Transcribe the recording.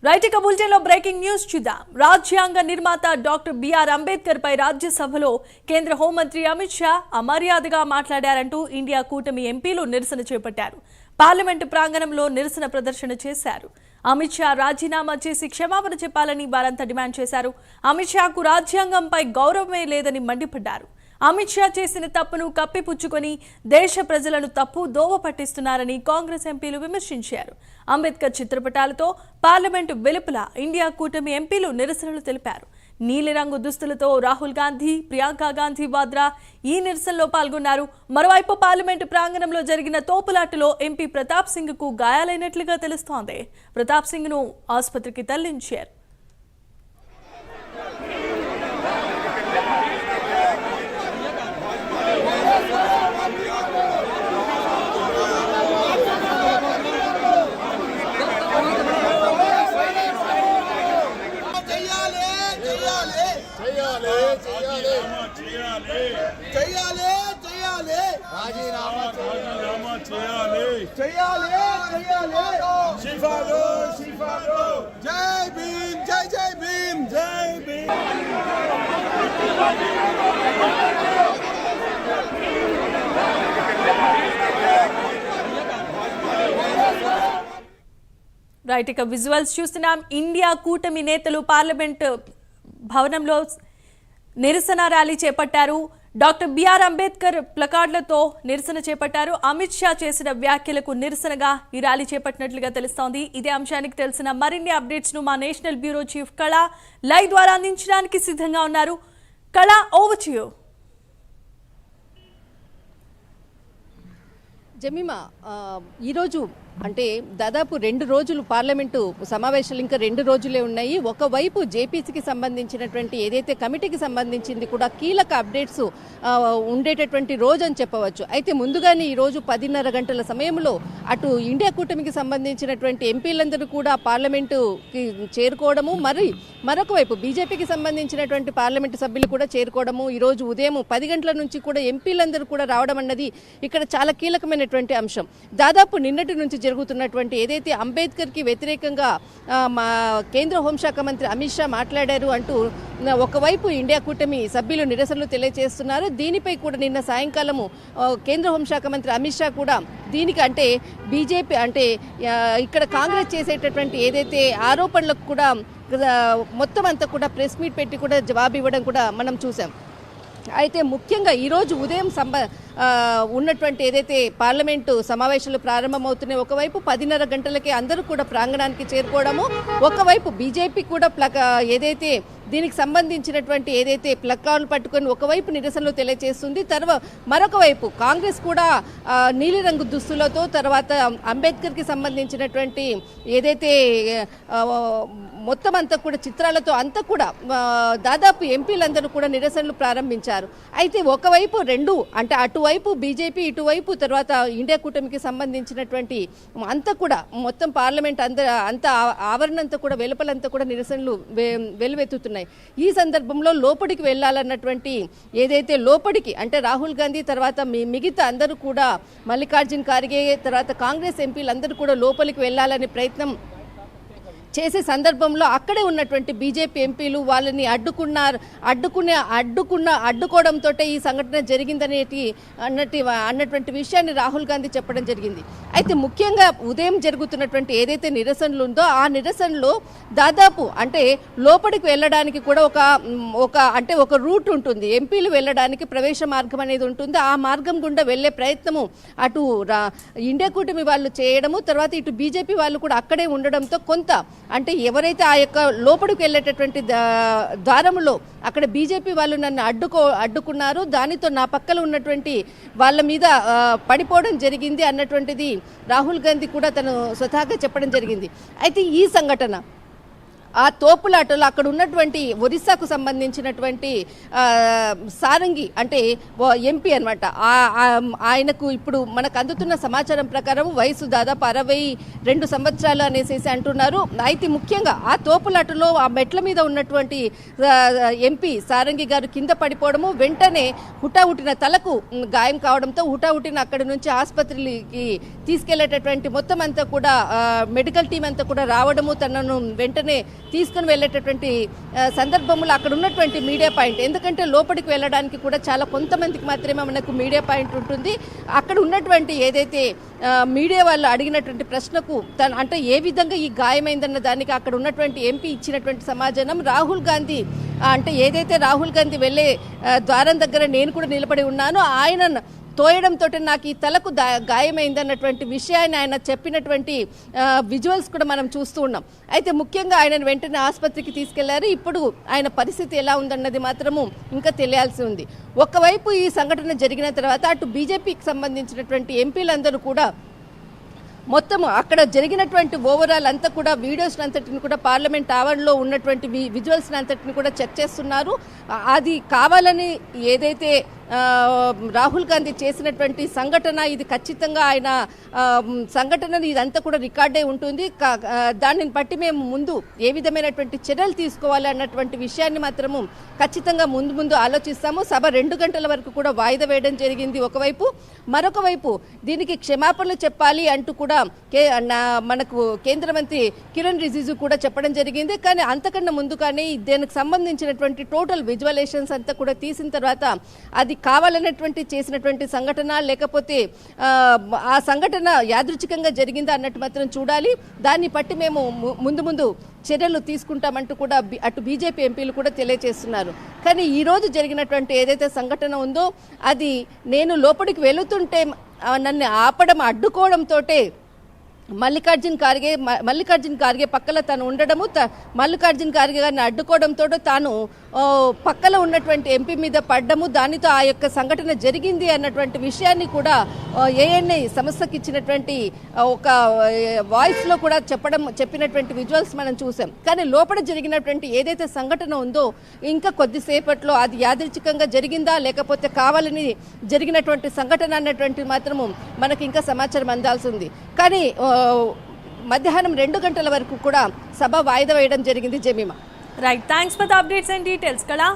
Right ఇక bulletin లో breaking news చూద్దాం. రాజ్యాంగ నిర్మాత డాక్టర్ బిఆర్ అంబేద్కర్ పై రాజ్యసభలో కేంద్ర హోంమంత్రి అమిత్ షా అమర్యాదగా మాట్లాడారంటూ ఇండియా కూటమి ఎంపీలు నిరసన చేపట్టారు. పార్లమెంటు ప్రాంగణంలో నిరసన ప్రదర్శన చేశారు. అమిత్ షా రాజీనామా చేసి క్షమాపణ చెప్పాలని వారంతా డిమాండ్ చేశారు. అమిత్ షాకు రాజ్యాంగంపై గౌరవమే లేదని మండిపడ్డారు. అమిత్ షా చేసిన తప్పును కప్పిపుచ్చుకొని దేశ ప్రజలను తప్పు దోవ పట్టిస్తున్నారని కాంగ్రెస్ ఎంపీలు విమర్శించారు. అంబేద్కర్ చిత్రపటాలతో పార్లమెంటు వెలుపల ఇండియా కూటమి ఎంపీలు నిరసనలు తెలిపారు. నీలిరంగు దుస్తులతో రాహుల్ గాంధీ, ప్రియాంక గాంధీ వాద్రా ఈ నిరసనలో పాల్గొన్నారు. మరోవైపు పార్లమెంటు ప్రాంగణంలో జరిగిన తోపులాటలో ఎంపీ ప్రతాప్ సింగ్ కు గాయాలైనట్లుగా తెలుస్తోంది. ప్రతాప్ సింగ్ ను ఆసుపత్రికి తరలించారు. जय भीम जय जय भीम जय भीम రైట్ ఇక విజువల్స్ చూస్తున్నాం. ఇండియా కూటమి నేతలు పార్లమెంట్ భవనంలో నిరసన ర్యాలీ చేపట్టారు. డాక్టర్ బిఆర్ అంబేద్కర్ ప్లకార్డులతో నిరసన చేపట్టారు. అమిత్ షా చేసిన వ్యాఖ్యలకు నిరసనగా ఈ ర్యాలీ చేపట్టినట్లుగా తెలుస్తోంది. ఇదే అంశానికి తెలిసిన మరిన్ని అప్డేట్స్ ను మా నేషనల్ బ్యూరో చీఫ్ కళ లైవ్ ద్వారా అందించడానికి సిద్ధంగా ఉన్నారు. కళ, ఓవర్ టు యు. జమీమా, ఈరోజు అంటే దాదాపు 2 రోజులు పార్లమెంటు సమావేశాలు ఇంకా 2 రోజులే ఉన్నాయి. ఒకవైపు జేపీసీకి సంబంధించినటువంటి ఏదైతే కమిటీకి సంబంధించింది కూడా కీలక అప్డేట్స్ ఉండేటటువంటి రోజు అని చెప్పవచ్చు. అయితే ముందుగానే ఈరోజు 10:30 గంటల సమయంలో అటు ఇండియా కూటమికి సంబంధించినటువంటి ఎంపీలందరూ కూడా పార్లమెంటుకి చేరుకోవడము, మరొక వైపు బీజేపీకి సంబంధించినటువంటి పార్లమెంటు సభ్యులు కూడా చేరుకోవడము, ఈరోజు ఉదయం 10 గంటల నుంచి కూడా ఎంపీలందరూ కూడా రావడం అన్నది ఇక్కడ చాలా కీలకమైనటువంటి అంశం. దాదాపు నిన్నటి నుంచి జరుగుతున్నటువంటి ఏదైతే అంబేద్కర్కి వ్యతిరేకంగా మా కేంద్ర హోంశాఖ మంత్రి అమిత్ షా మాట్లాడారు అంటూ ఒకవైపు ఇండియా కూటమి సభ్యులు నిరసనలు తెలియజేస్తున్నారు. దీనిపై కూడా నిన్న సాయంకాలము కేంద్ర హోంశాఖ మంత్రి అమిత్ షా కూడా దీనికి అంటే బీజేపీ అంటే ఇక్కడ కాంగ్రెస్ చేసేటటువంటి ఏదైతే ఆరోపణలకు కూడా మొత్తం అంతా కూడా ప్రెస్ మీట్ పెట్టి కూడా జవాబు ఇవ్వడం కూడా మనం చూసాం. అయితే ముఖ్యంగా ఈరోజు ఉదయం ఉన్నటువంటి ఏదైతే పార్లమెంటు సమావేశాలు ప్రారంభమవుతున్నాయి, ఒకవైపు 10:30 గంటలకే అందరూ కూడా ప్రాంగణానికి చేరుకోవడము, ఒకవైపు బీజేపీ కూడా ఏదైతే దీనికి సంబంధించినటువంటి ఏదైతే ప్లకార్డులు పట్టుకొని ఒకవైపు నిరసనలు తెలియజేస్తుంది, మరొక వైపు కాంగ్రెస్ కూడా నీలిరంగు దుస్తులతో తర్వాత అంబేద్కర్కి సంబంధించినటువంటి ఏదైతే మొత్తం అంతా కూడా చిత్రాలతో అంతా కూడా దాదాపు ఎంపీలందరూ కూడా నిరసనలు ప్రారంభించారు. అయితే ఒకవైపు అంటే అటువైపు బీజేపీ, ఇటువైపు తర్వాత ఇండియా కూటమికి సంబంధించినటువంటి అంతా కూడా మొత్తం పార్లమెంట్ అంతా ఆవరణ అంతా కూడా వెలుపలంతా కూడా నిరసనలు వెలువెత్తుతున్నాయి. ఈ సందర్భంలో లోపలికి వెళ్ళాలన్నటువంటి ఏదైతే లోపలికి అంటే రాహుల్ గాంధీ తర్వాత మిగతా అందరూ కూడా మల్లికార్జున్ ఖార్గే తర్వాత కాంగ్రెస్ ఎంపీలందరూ కూడా లోపలికి వెళ్ళాలనే ప్రయత్నం చేసే సందర్భంలో అక్కడే ఉన్నటువంటి బీజేపీ ఎంపీలు వాళ్ళని అడ్డుకోవడంతో ఈ సంఘటన అన్నటువంటి విషయాన్ని రాహుల్ గాంధీ చెప్పడం జరిగింది. అయితే ముఖ్యంగా ఉదయం జరుగుతున్నటువంటి ఏదైతే నిరసనలు ఉందో ఆ నిరసనలో దాదాపు అంటే లోపలికి వెళ్ళడానికి కూడా ఒక రూట్ ఉంటుంది, ఎంపీలు వెళ్ళడానికి ప్రవేశ మార్గం అనేది ఉంటుంది. ఆ మార్గం గుండా వెళ్లే ప్రయత్నము అటు ఇండియా కూటమి వాళ్ళు చేయడము, తర్వాత ఇటు బీజేపీ వాళ్ళు కూడా అక్కడే ఉండడంతో కొంత అంటే ఎవరైతే ఆ యొక్క లోపలికి వెళ్ళేటటువంటి ద్వారంలో అక్కడ బీజేపీ వాళ్ళు నన్ను అడ్డుకున్నారు, దానితో నా పక్కన ఉన్నటువంటి వాళ్ళ మీద పడిపోవడం జరిగింది అన్నటువంటిది రాహుల్ గాంధీ కూడా తను స్వతహాగా చెప్పడం జరిగింది. అయితే ఈ సంఘటన ఆ తోపులాటలో అక్కడ ఉన్నటువంటి ఒరిస్సాకు సంబంధించినటువంటి సారంగి అంటే ఎంపీ అనమాట. ఆయనకు ఇప్పుడు మనకు అందుతున్న సమాచారం ప్రకారం వయసు దాదాపు 62 సంవత్సరాలు అనేసి అంటున్నారు. అయితే ముఖ్యంగా ఆ తోపులాటలో ఆ మెట్ల మీద ఉన్నటువంటి ఎంపీ సారంగి గారు కింద పడిపోవడము, వెంటనే హుటాహుటిన తలకు గాయం కావడంతో హుటాహుటిన అక్కడి నుంచి ఆసుపత్రికి తీసుకెళ్లేటటువంటి మొత్తం అంతా కూడా మెడికల్ టీం అంతా కూడా రావడము, తనను వెంటనే తీసుకుని వెళ్ళేటటువంటి సందర్భంలో అక్కడ ఉన్నటువంటి మీడియా పాయింట్, ఎందుకంటే లోపలికి వెళ్ళడానికి కూడా చాలా కొంతమందికి మాత్రమే మనకు మీడియా పాయింట్ ఉంటుంది. అక్కడ ఉన్నటువంటి ఏదైతే మీడియా వాళ్ళు అడిగినటువంటి ప్రశ్నకు అంటే ఏ విధంగా ఈ గాయమైందన్న దానికి అక్కడ ఉన్నటువంటి ఎంపీ ఇచ్చినటువంటి సమాధానం, రాహుల్ గాంధీ అంటే ఏదైతే రాహుల్ గాంధీ వెళ్ళే ద్వారం దగ్గర నేను కూడా నిలబడి ఉన్నాను, ఆయన తోయడంతో నాకు ఈ తలకు గాయమైందన్నటువంటి విషయాన్ని ఆయన చెప్పినటువంటి విజువల్స్ కూడా మనం చూస్తూ ఉన్నాం. అయితే ముఖ్యంగా ఆయనను వెంటనే ఆసుపత్రికి తీసుకెళ్లారు. ఇప్పుడు ఆయన పరిస్థితి ఎలా ఉందన్నది మాత్రము ఇంకా తెలియాల్సి ఉంది. ఒకవైపు ఈ సంఘటన జరిగిన తర్వాత అటు బీజేపీకి సంబంధించినటువంటి ఎంపీలందరూ కూడా మొత్తం అక్కడ జరిగినటువంటి ఓవరాల్ అంతా కూడా వీడియోస్ అంతటిని కూడా పార్లమెంట్ ఆవరణలో ఉన్నటువంటి విజువల్స్ అంతటిని కూడా చెక్ చేస్తున్నారు. అది కావాలని ఏదైతే రాహుల్ గాంధీ చేసినటువంటి సంఘటన, ఇది ఖచ్చితంగా ఆయన సంఘటన ఇదంతా కూడా రికార్డే ఉంటుంది. దానిని బట్టి మేము ముందు ఏ విధమైనటువంటి చర్యలు తీసుకోవాలి అన్నటువంటి విషయాన్ని మాత్రము ఖచ్చితంగా ముందు ఆలోచిస్తాము. సభ 2 గంటల వరకు కూడా వాయిదా వేయడం జరిగింది ఒకవైపు. మరొక వైపు దీనికి క్షమాపణలు చెప్పాలి అంటూ కూడా మనకు కేంద్ర మంత్రి కిరణ్ రిజిజు కూడా చెప్పడం జరిగింది. కానీ అంతకన్నా ముందుగానే దీనికి సంబంధించినటువంటి టోటల్ విజువలేషన్స్ అంతా కూడా తీసిన తర్వాత అది కావాలన్నటువంటి చేసినటువంటి సంఘటన లేకపోతే ఆ సంఘటన యాదృచ్ఛికంగా జరిగిందా అన్నట్టు మాత్రం చూడాలి. దాన్ని బట్టి మేము ముందు చర్యలు తీసుకుంటామంటూ కూడా అటు బీజేపీ ఎంపీలు కూడా తెలియజేస్తున్నారు. కానీ ఈరోజు జరిగినటువంటి ఏదైతే సంఘటన ఉందో అది నేను లోపలికి వెళుతుంటే నన్ను ఆపడం అడ్డుకోవడంతో మల్లికార్జున్ ఖార్గే పక్కన తను ఉండడము, మల్లికార్జున్ ఖార్గే గారిని అడ్డుకోవడంతో తాను పక్కన ఉన్నటువంటి ఎంపీ మీద పడ్డము, దానితో ఆ యొక్క సంఘటన జరిగింది అన్నటువంటి విషయాన్ని కూడా ఏఎన్ఐ సంస్థకి ఇచ్చినటువంటి ఒక వాయిస్లో కూడా చెప్పినటువంటి విజువల్స్ మనం చూసాం. కానీ లోపల జరిగినటువంటి ఏదైతే సంఘటన ఉందో ఇంకా కొద్దిసేపట్లో అది యాదృచ్ఛికంగా జరిగిందా లేకపోతే కావాలని జరిగినటువంటి సంఘటన అన్నటువంటి మాత్రము మనకి ఇంకా సమాచారం అందాల్సి ఉంది. కానీ మధ్యాహ్నం 2 గంటల వరకు కూడా సభ వాయిదా వేయడం జరిగింది. Jemimah, right, thanks for the updates and details. కళా.